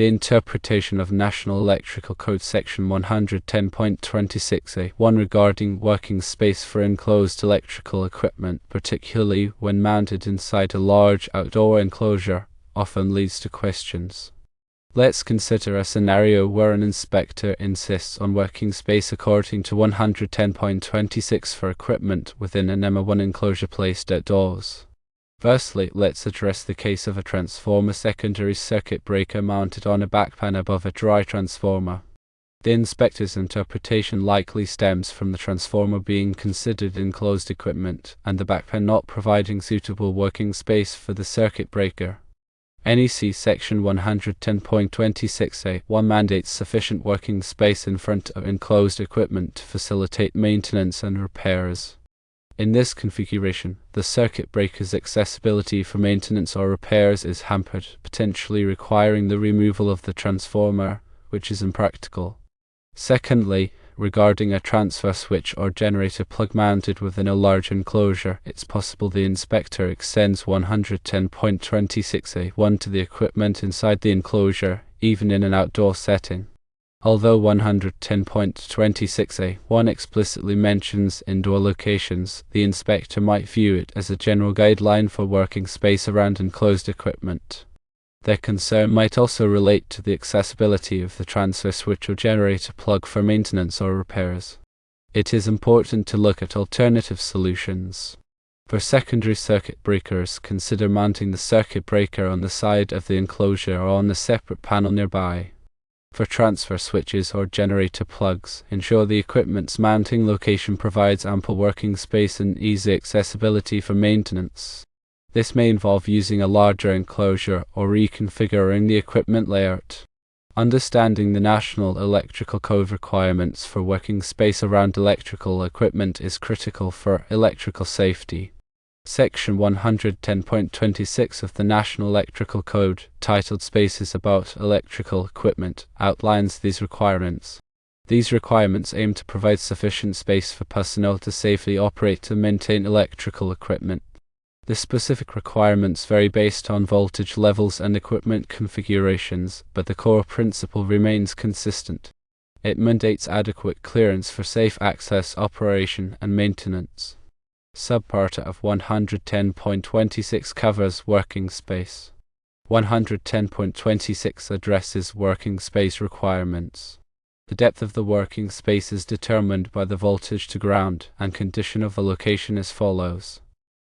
The interpretation of National Electrical Code Section 110.26a(1) regarding working space for enclosed electrical equipment, particularly when mounted inside a large outdoor enclosure, often leads to questions. Let's consider a scenario where an inspector insists on working space according to 110.26 for equipment within an EMA1 enclosure placed outdoors. Firstly, let's address the case of a transformer secondary circuit breaker mounted on a backpan above a dry transformer. The inspector's interpretation likely stems from the transformer being considered enclosed equipment and the backpan not providing suitable working space for the circuit breaker. NEC Section 110.26a(1) mandates sufficient working space in front of enclosed equipment to facilitate maintenance and repairs. In this configuration, the circuit breaker's accessibility for maintenance or repairs is hampered, potentially requiring the removal of the transformer, which is impractical. Secondly, regarding a transfer switch or generator plug mounted within a large enclosure, it's possible the inspector extends 110.26a(1) to the equipment inside the enclosure, even in an outdoor setting. Although 110.26a(1) explicitly mentions indoor locations, the inspector might view it as a general guideline for working space around enclosed equipment. Their concern might also relate to the accessibility of the transfer switch or generator plug for maintenance or repairs. It is important to look at alternative solutions. For secondary circuit breakers, consider mounting the circuit breaker on the side of the enclosure or on a separate panel nearby. For transfer switches or generator plugs, ensure the equipment's mounting location provides ample working space and easy accessibility for maintenance. This may involve using a larger enclosure or reconfiguring the equipment layout. Understanding the National Electrical Code requirements for working space around electrical equipment is critical for electrical safety. Section 110.26 of the National Electrical Code, titled Spaces About Electrical Equipment, outlines these requirements. These requirements aim to provide sufficient space for personnel to safely operate and maintain electrical equipment. The specific requirements vary based on voltage levels and equipment configurations, but the core principle remains consistent. It mandates adequate clearance for safe access, operation, and maintenance. Subpart of 110.26 covers working space. 110.26 addresses working space requirements. The depth of the working space is determined by the voltage to ground and condition of the location as follows.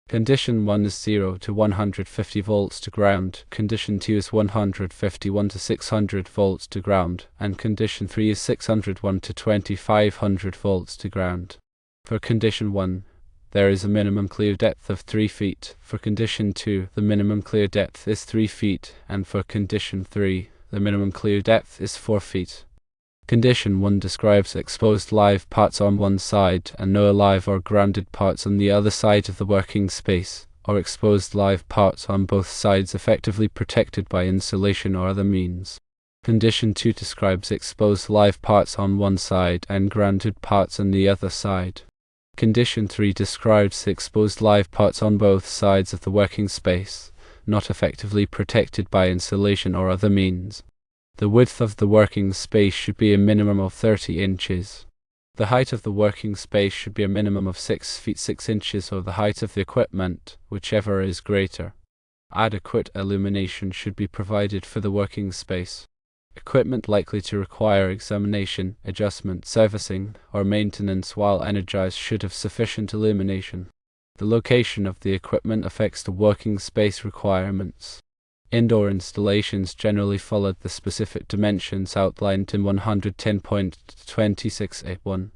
Condition 1 is 0 to 150 volts to ground, Condition 2 is 151 to 600 volts to ground, and Condition 3 is 601 to 2500 volts to ground. For Condition 1, there is a minimum clear depth of 3 feet. For Condition 2, the minimum clear depth is 3 feet, and for Condition 3, the minimum clear depth is 4 feet. Condition 1 describes exposed live parts on one side and no live or grounded parts on the other side of the working space, or exposed live parts on both sides effectively protected by insulation or other means. Condition 2 describes exposed live parts on one side and grounded parts on the other side. Condition 3 describes the exposed live parts on both sides of the working space, not effectively protected by insulation or other means. The width of the working space should be a minimum of 30 inches. The height of the working space should be a minimum of 6 feet 6 inches or the height of the equipment, whichever is greater. Adequate illumination should be provided for the working space. Equipment likely to require examination, adjustment, servicing, or maintenance while energized should have sufficient illumination. The location of the equipment affects the working space requirements. Indoor installations generally followed the specific dimensions outlined in 110.26a(1).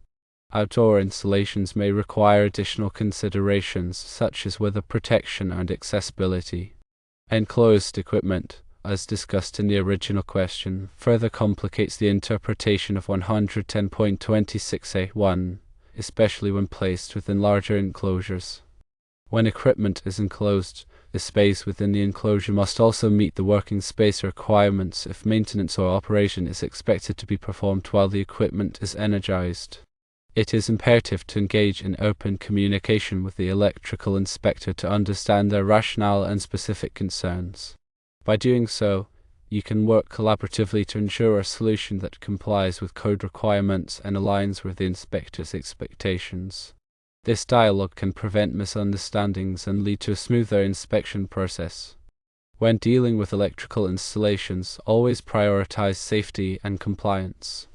Outdoor installations may require additional considerations such as weather protection and accessibility. Enclosed equipment, as discussed in the original question, further complicates the interpretation of 110.26a(1), especially when placed within larger enclosures. When equipment is enclosed, the space within the enclosure must also meet the working space requirements if maintenance or operation is expected to be performed while the equipment is energized. It is imperative to engage in open communication with the electrical inspector to understand their rationale and specific concerns. By doing so, You can work collaboratively to ensure a solution that complies with code requirements and aligns with the inspector's expectations. This dialogue can prevent misunderstandings and lead to a smoother inspection process. When dealing with electrical installations, always prioritize safety and compliance.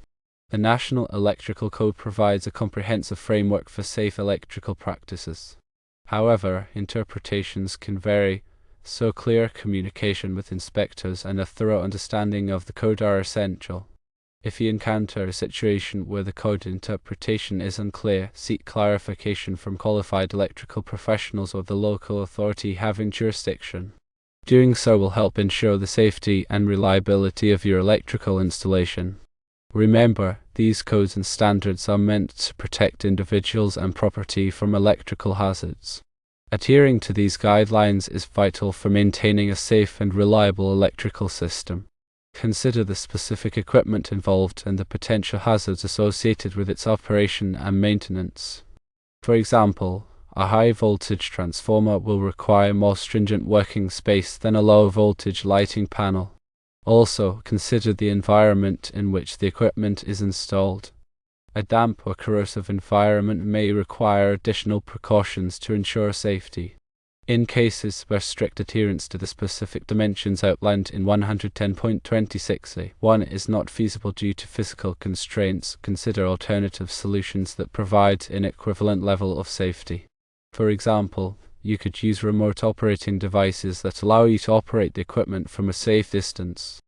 The National Electrical Code provides a comprehensive framework for safe electrical practices. However, interpretations can vary, so clear communication with inspectors and a thorough understanding of the code are essential. If you encounter a situation where the code interpretation is unclear, seek clarification from qualified electrical professionals or the local authority having jurisdiction. Doing so will help ensure the safety and reliability of your electrical installation. Remember, these codes and standards are meant to protect individuals and property from electrical hazards. Adhering to these guidelines is vital for maintaining a safe and reliable electrical system. Consider the specific equipment involved and the potential hazards associated with its operation and maintenance. For example, a high-voltage transformer will require more stringent working space than a low-voltage lighting panel. Also, consider the environment in which the equipment is installed. A damp or corrosive environment may require additional precautions to ensure safety. In cases where strict adherence to the specific dimensions outlined in 110.26a1 is not feasible due to physical constraints, consider alternative solutions that provide an equivalent level of safety. For example, you could use remote operating devices that allow you to operate the equipment from a safe distance.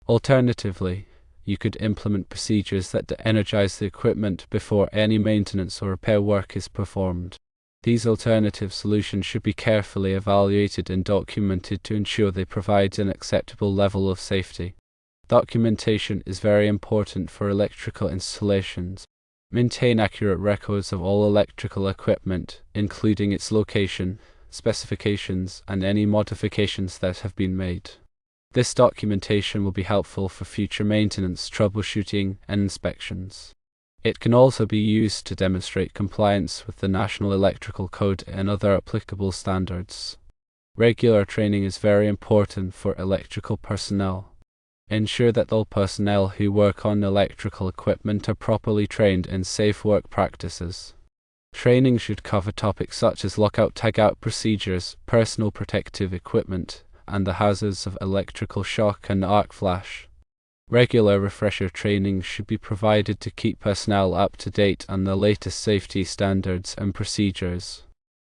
Alternatively, you could implement procedures that energize the equipment before any maintenance or repair work is performed. These alternative solutions should be carefully evaluated and documented to ensure they provide an acceptable level of safety. Documentation is very important for electrical installations. Maintain accurate records of all electrical equipment, including its location, specifications, and any modifications that have been made. This documentation will be helpful for future maintenance, troubleshooting, and inspections. It can also be used to demonstrate compliance with the National Electrical Code and other applicable standards. Regular training is very important for electrical personnel. Ensure that all personnel who work on electrical equipment are properly trained in safe work practices. Training should cover topics such as lockout-tagout procedures, personal protective equipment, and the hazards of electrical shock and arc flash. Regular refresher training should be provided to keep personnel up to date on the latest safety standards and procedures.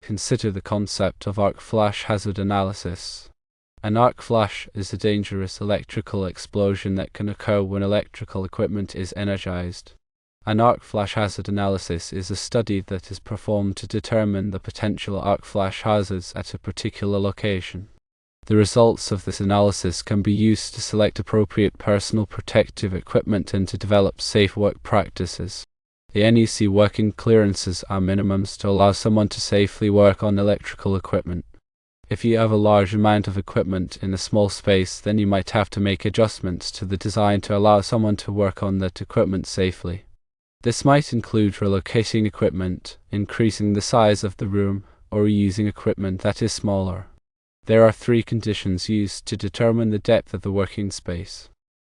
Consider the concept of arc flash hazard analysis. An arc flash is a dangerous electrical explosion that can occur when electrical equipment is energized. An arc flash hazard analysis is a study that is performed to determine the potential arc flash hazards at a particular location. The results of this analysis can be used to select appropriate personal protective equipment and to develop safe work practices. The NEC working clearances are minimums to allow someone to safely work on electrical equipment. If you have a large amount of equipment in a small space, then you might have to make adjustments to the design to allow someone to work on that equipment safely. This might include relocating equipment, increasing the size of the room, or using equipment that is smaller. There are 3 conditions used to determine the depth of the working space.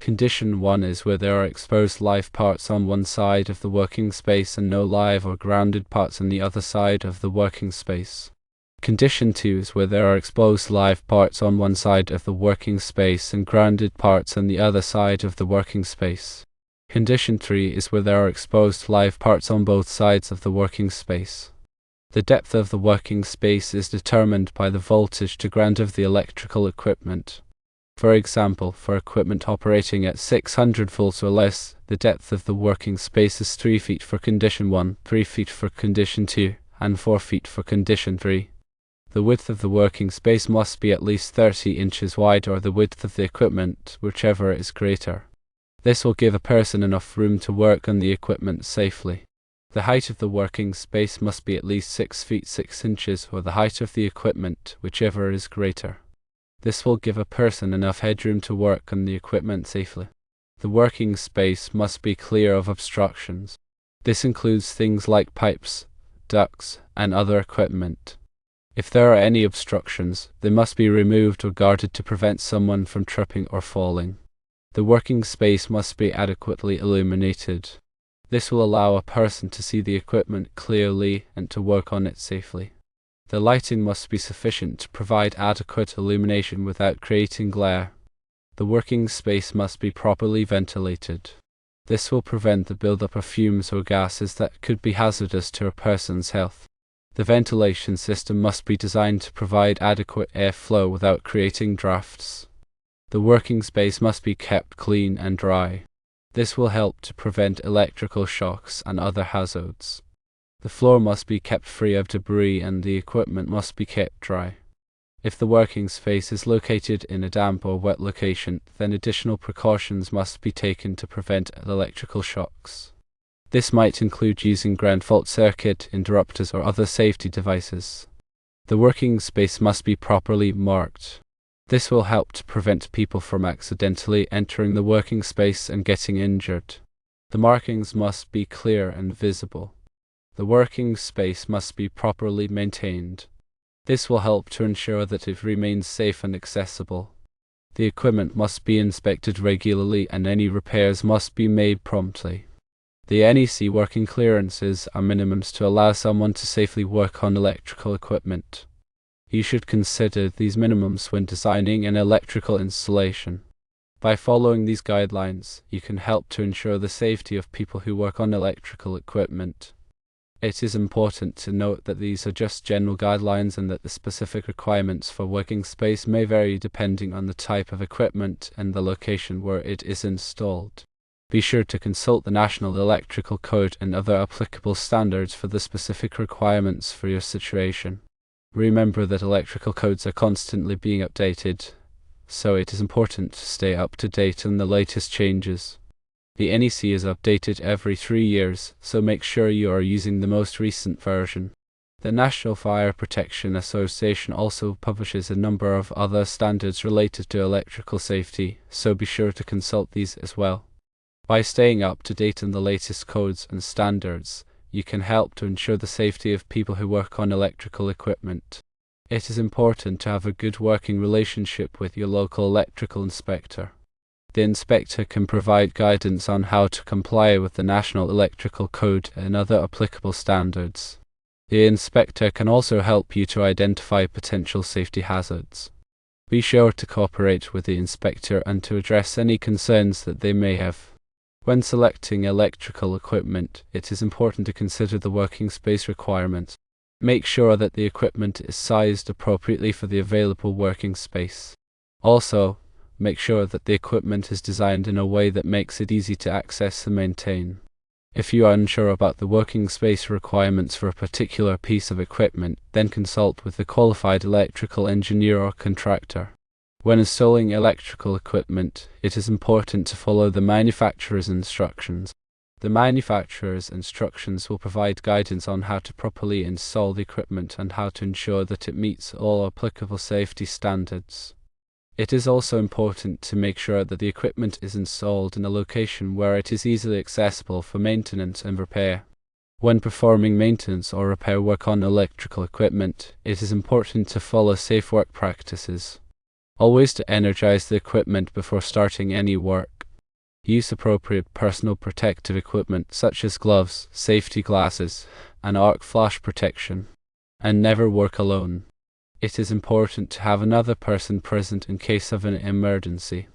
Condition 1 is where there are exposed live parts on one side of the working space and no live or grounded parts on the other side of the working space. Condition 2 is where there are exposed live parts on one side of the working space and grounded parts on the other side of the working space. Condition 3 is where there are exposed live parts on both sides of the working space. The depth of the working space is determined by the voltage to ground of the electrical equipment. For example, for equipment operating at 600 volts or less, the depth of the working space is 3 feet for condition 1, 3 feet for condition 2, and 4 feet for condition 3. The width of the working space must be at least 30 inches wide or the width of the equipment, whichever is greater. This will give a person enough room to work on the equipment safely. The height of the working space must be at least 6 feet 6 inches or the height of the equipment, whichever is greater. This will give a person enough headroom to work on the equipment safely. The working space must be clear of obstructions. This includes things like pipes, ducts, and other equipment. If there are any obstructions, they must be removed or guarded to prevent someone from tripping or falling. The working space must be adequately illuminated. This will allow a person to see the equipment clearly and to work on it safely. The lighting must be sufficient to provide adequate illumination without creating glare. The working space must be properly ventilated. This will prevent the buildup of fumes or gases that could be hazardous to a person's health. The ventilation system must be designed to provide adequate airflow without creating drafts. The working space must be kept clean and dry. This will help to prevent electrical shocks and other hazards. The floor must be kept free of debris and the equipment must be kept dry. If the working space is located in a damp or wet location, then additional precautions must be taken to prevent electrical shocks. This might include using ground fault circuit interrupters or other safety devices. The working space must be properly marked. This will help to prevent people from accidentally entering the working space and getting injured. The markings must be clear and visible. The working space must be properly maintained. This will help to ensure that it remains safe and accessible. The equipment must be inspected regularly and any repairs must be made promptly. The NEC working clearances are minimums to allow someone to safely work on electrical equipment. You should consider these minimums when designing an electrical installation. By following these guidelines, you can help to ensure the safety of people who work on electrical equipment. It is important to note that these are just general guidelines and that the specific requirements for working space may vary depending on the type of equipment and the location where it is installed. Be sure to consult the National Electrical Code and other applicable standards for the specific requirements for your situation. Remember that electrical codes are constantly being updated, so it is important to stay up to date on the latest changes. The NEC is updated every 3 years, so make sure you are using the most recent version. The National Fire Protection Association also publishes a number of other standards related to electrical safety, so be sure to consult these as well. By staying up to date on the latest codes and standards, you can help to ensure the safety of people who work on electrical equipment. It is important to have a good working relationship with your local electrical inspector. The inspector can provide guidance on how to comply with the National Electrical Code and other applicable standards. The inspector can also help you to identify potential safety hazards. Be sure to cooperate with the inspector and to address any concerns that they may have. When selecting electrical equipment, it is important to consider the working space requirements. Make sure that the equipment is sized appropriately for the available working space. Also, make sure that the equipment is designed in a way that makes it easy to access and maintain. If you are unsure about the working space requirements for a particular piece of equipment, then consult with a qualified electrical engineer or contractor. When installing electrical equipment, it is important to follow the manufacturer's instructions. The manufacturer's instructions will provide guidance on how to properly install the equipment and how to ensure that it meets all applicable safety standards. It is also important to make sure that the equipment is installed in a location where it is easily accessible for maintenance and repair. When performing maintenance or repair work on electrical equipment, it is important to follow safe work practices. Always to energize the equipment before starting any work. Use appropriate personal protective equipment such as gloves, safety glasses, and arc flash protection. And never work alone. It is important to have another person present in case of an emergency.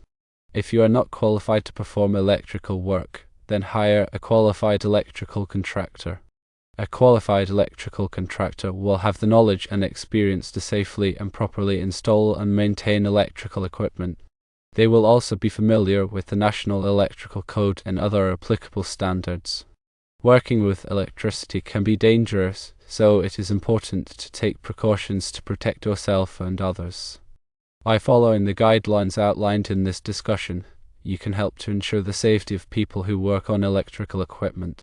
If you are not qualified to perform electrical work, then hire a qualified electrical contractor. A qualified electrical contractor will have the knowledge and experience to safely and properly install and maintain electrical equipment. They will also be familiar with the National Electrical Code and other applicable standards. Working with electricity can be dangerous, so it is important to take precautions to protect yourself and others. By following the guidelines outlined in this discussion, you can help to ensure the safety of people who work on electrical equipment.